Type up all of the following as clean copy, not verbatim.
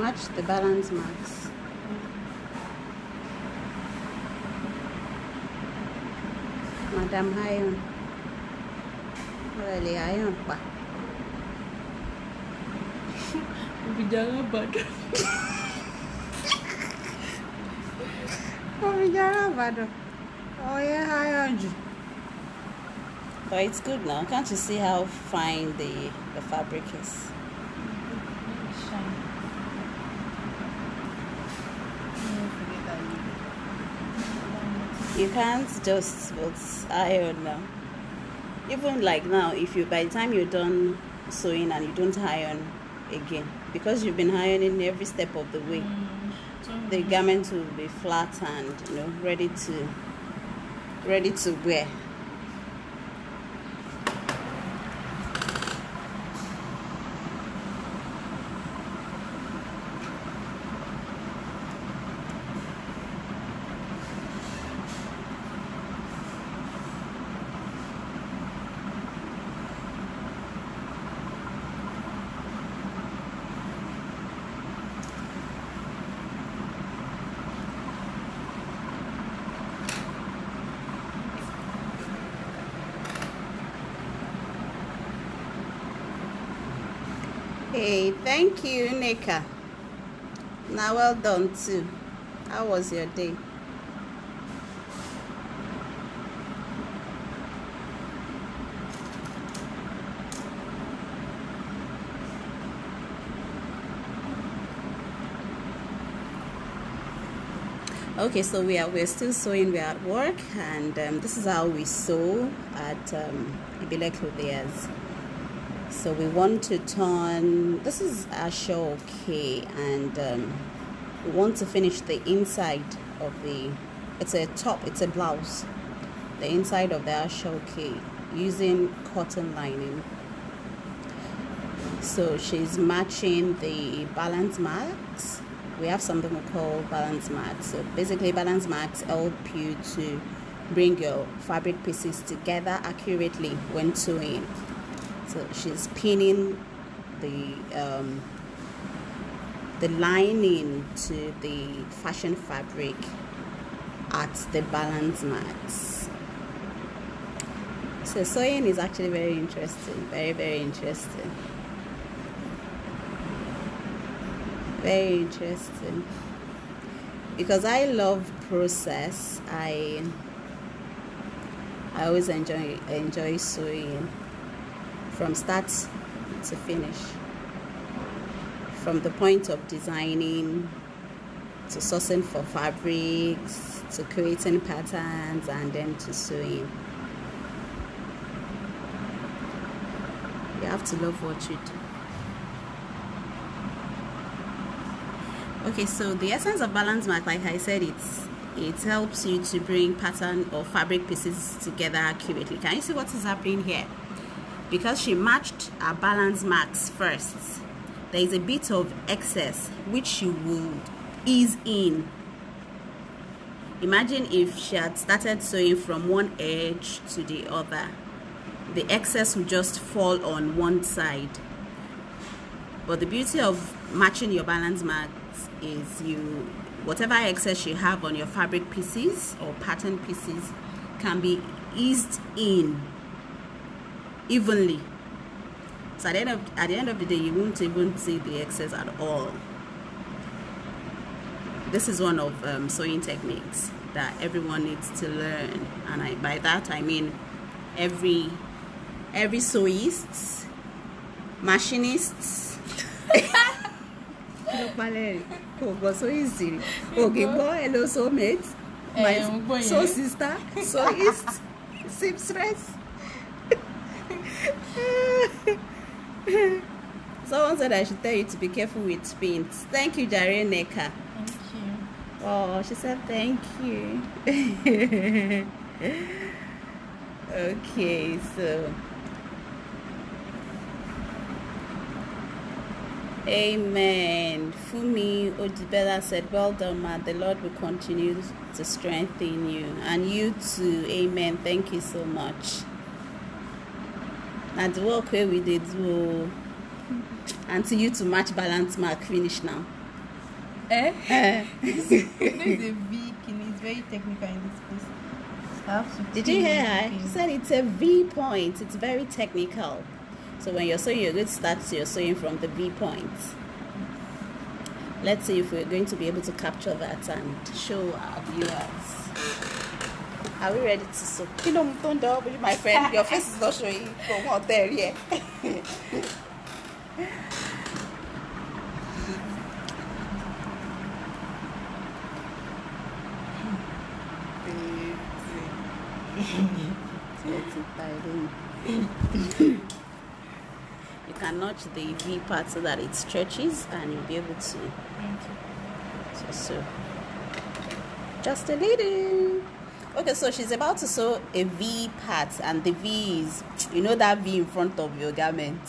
match the balance marks. Madam Iron. Well, iron pa. Bijara bad. Oh yeah, iron. But it's good now. Can't you see how fine the fabric is? You can't just iron now. Even like now, if you by the time you're done sewing and you don't iron again, because you've been ironing every step of the way, the garment will be flat and ready to wear. Hey, thank you, Nika. Now, well done too. How was your day? Okay, so we're still sewing. We're at work, and this is how we sew at Ìbílè Clothiers. So we want to turn, this is Aso Oke, and we want to finish the inside of it's a top, it's a blouse, the inside of the Aso Oke using cotton lining. So she's matching the balance marks. We have something we call balance marks. So basically balance marks help you to bring your fabric pieces together accurately when sewing. So she's pinning the lining to the fashion fabric at the balance marks. So sewing is actually very interesting, very interesting. Very interesting. Because I love process. I always enjoy sewing. From start to finish, from the point of designing to sourcing for fabrics to creating patterns and then to sewing. You have to love what you do. Okay, so the essence of balance mark, like I said, it helps you to bring pattern or fabric pieces together accurately. Can you see what is happening here? Because she matched her balance marks first, there is a bit of excess which she would ease in. Imagine if she had started sewing from one edge to the other, the excess would just fall on one side. But the beauty of matching your balance marks is whatever excess you have on your fabric pieces or pattern pieces can be eased in evenly. So at the end of the day, you won't even see the excess at all. This is one of sewing techniques that everyone needs to learn, and by that I mean every sewists, machinists. Oh, so easy. Okay, boy, hello, so mates, my so sister, sewist, seamstress. Someone said I should tell you to be careful with pins. Thank you, Jare Neka. Thank you. Oh, she said thank you. Okay, so amen. Fumi Odibella said, well done, ma. The Lord will continue to strengthen you. And you too. Amen. Thank you so much. And the work where we did do until you to match balance mark finish now. There's a V king. It's very technical in this place. I have to Did you hear her? She said it's a V point. It's very technical. So when you're sewing, you're going to start your sewing from the V point. Let's see if we're going to be able to capture that and show our viewers. Are we ready to sew? You know, my friend, your face is not showing. Come on, there, yeah. You can notch the V part so that it stretches and you'll be able to sew just a little. Okay, so she's about to sew a V part, and the V is, you know, that V in front of your garment.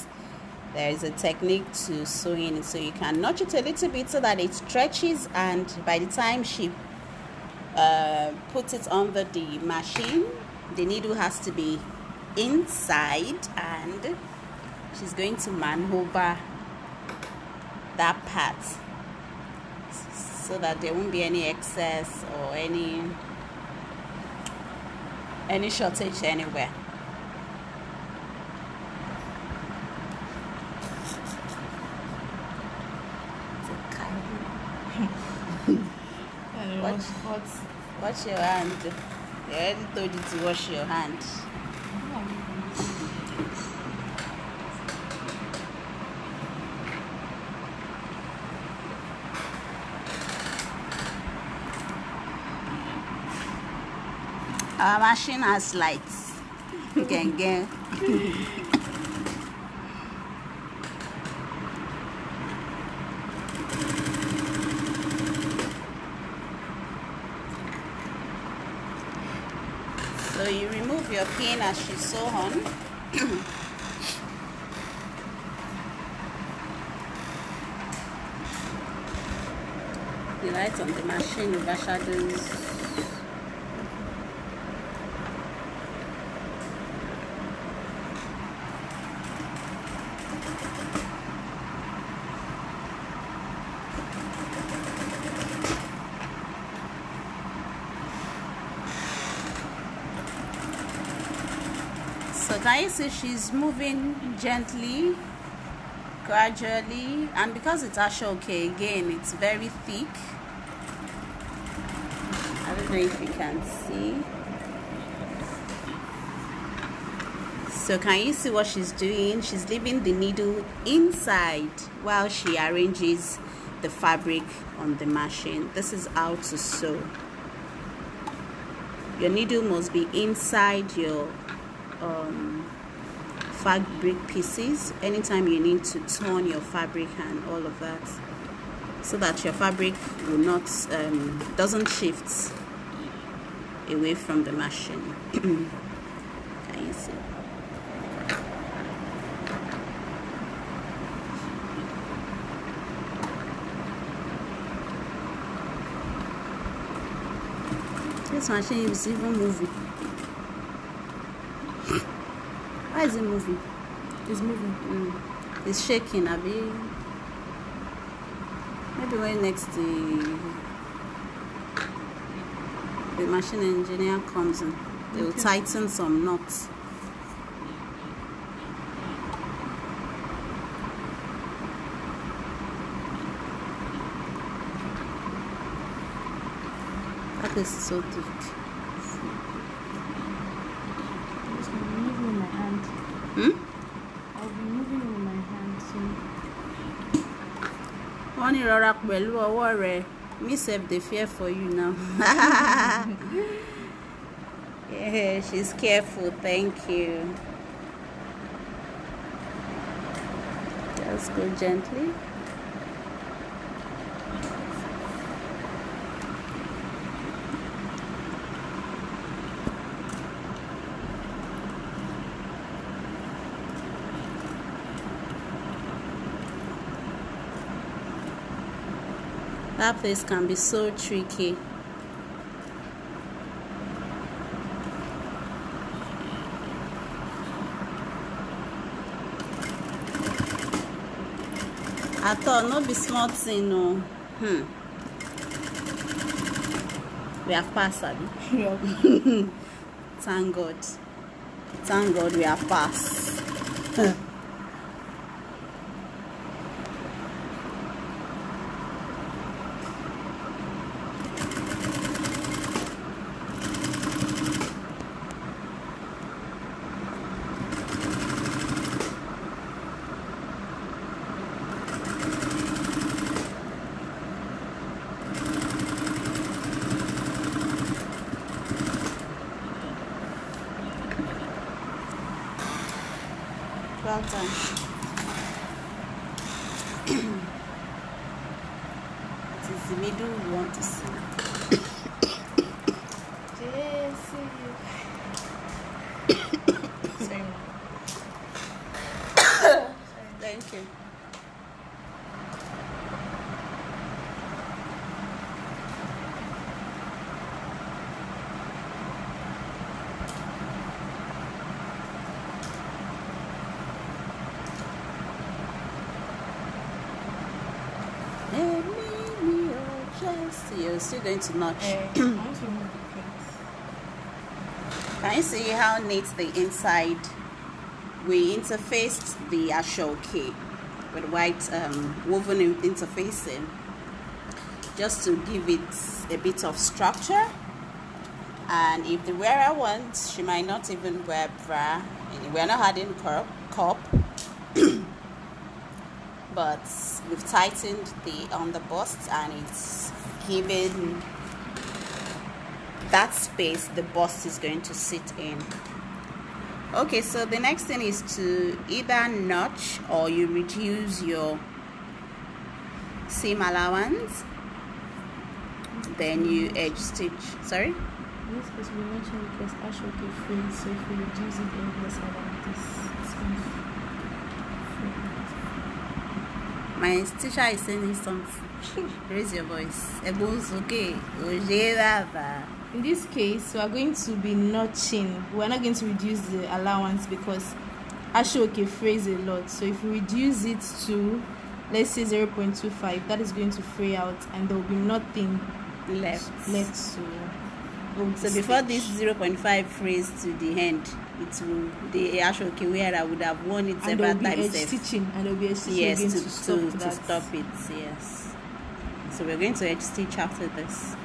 There is a technique to sewing it, so you can notch it a little bit so that it stretches, and by the time she puts it under the machine, the needle has to be inside, and she's going to maneuver that part so that there won't be any excess or any shortage anywhere. Wash your hand. They already told you to wash your hand. Our machine has lights. You can get. So you remove your pin as she sew on. The light on the machine overshadows. So can you see she's moving gently, gradually, and because it's Aso Oke, again, it's very thick. I don't know if you can see. So can you see what she's doing? She's leaving the needle inside while she arranges the fabric on the machine. This is how to sew. Your needle must be inside your fabric pieces anytime you need to turn your fabric and all of that, so that your fabric will not doesn't shift away from the machine. Can you see? This machine is even moving. Why is it moving? It's moving. It's shaking, Abby. Maybe when next the machine engineer comes in, they will tighten some knots. That is so thick. I'll be moving with my hand soon. Wọ́n ní rọra pẹ̀lú ọwọ́ rẹ̀. Me sef dey fear for you now. Yeah, she's careful. Thank you. Just go gently. That place can be so tricky. I thought, no be small thing, no. We have passed, Abby. Yeah. Thank God. Thank God we have passed. Well done. It is the middle we want to see. Sorry. Thank you. You're still going to notch. I want to remove the print. Can you see how neat the inside? We interfaced the Aso Oke with white woven interfacing just to give it a bit of structure. And if the wearer wants, she might not even wear bra. We're not adding cup. But we've tightened on the bust, and it's giving that space the bust is going to sit in. Okay, so the next thing is to either notch or you reduce your seam allowance, then you edge stitch. Sorry? In this case, we mentioned because Aso Oke free, so if we reduce it, then less than this. My teacher is saying something. Raise your voice. Okay. In this case, we are going to be notching. We are not going to reduce the allowance because Aso Oke frays a lot. So if we reduce it to, let's say 0.25, that is going to fray out, and there will be nothing left. So before this 0.5 frays to the end, it will, the Aso Oke wearer would have worn it several times. Stitching, and there will be edge stitching yes, again to stop it. Yes. So we're going to edge stitch after this.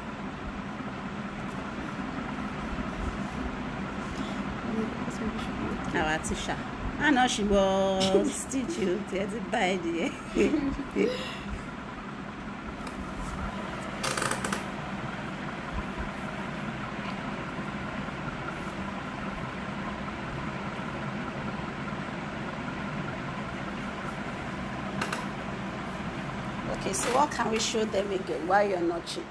Our teacher. I know she was stitch you to buy the. Okay, so what can we show them again while you're notching?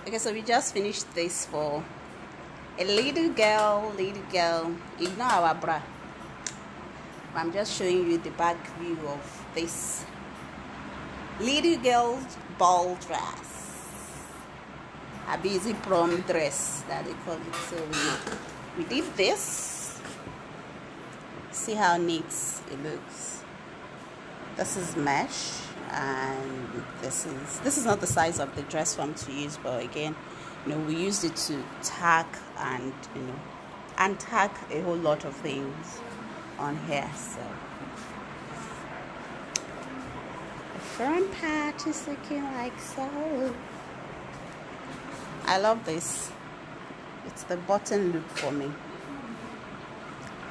Okay, so we just finished this for a little girl, ignore our bra. I'm just showing you the back view of this little girl's ball dress, a busy prom dress that they call it. So we did this. See how neat it looks. This is mesh, and this is not the size of the dress form to use, but again, we used it to tack and tack a whole lot of things on here. So the front part is looking like so. I love this. It's the button look for me,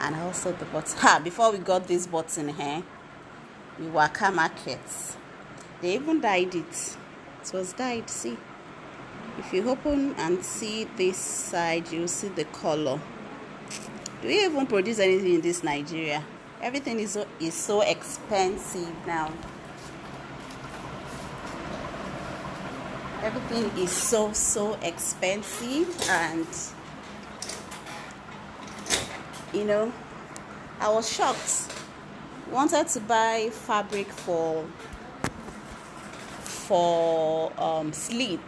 and also the button. Before we got this button here, we were Waka Markets. They even dyed it. It was dyed. See, if you open and see this side, you'll see the color. Do we even produce anything in this Nigeria? Everything is so expensive now. Everything is so expensive, and I was shocked. Wanted to buy fabric for sleep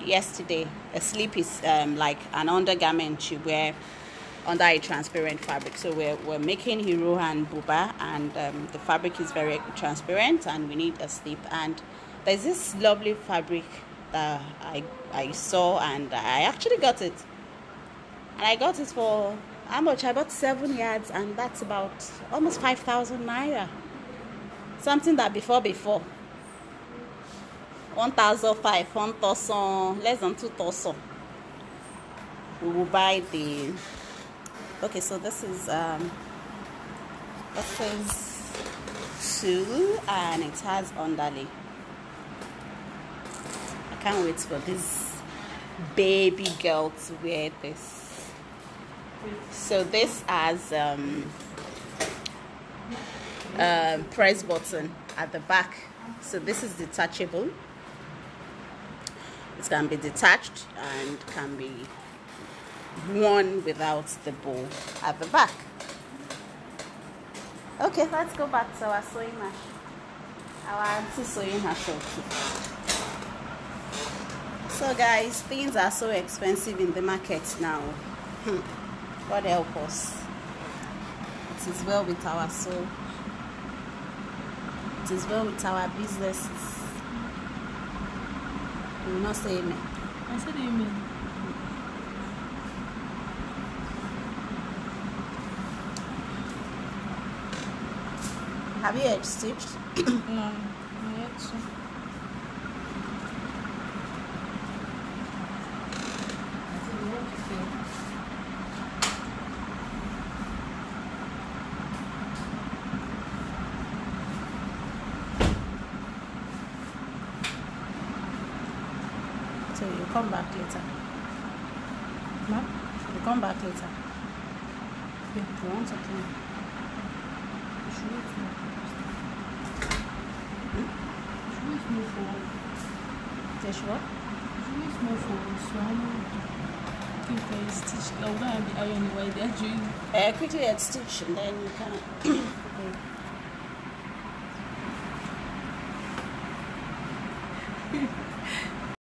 yesterday. A sleep is like an undergarment you wear under a transparent fabric. So we're making hero and buba, and the fabric is very transparent, and we need a sleep. And there's this lovely fabric that I saw, and I actually got it. And I got it for how much? I bought 7 yards, and that's about almost 5,000 naira. Something that before 1,500, 1,000, less than 2,000. We will buy the. Okay, so this is says 2, and it has underlay. I can't wait for this baby girl to wear this. So this has press button at the back. So this is detachable. It can be detached and can be worn without the bow at the back. Okay, let's go back to our sewing machine. Our auntie sewing her short. So guys, things are so expensive in the market now. God help us. It is well with our soul. It is well with our businesses. You will not say amen. I said amen. Have you edge stitched? No, not yet. So you come back later. No? You come back later. Yeah. You want to clean? They should what? Quickly Quickly at stitch, and then you can.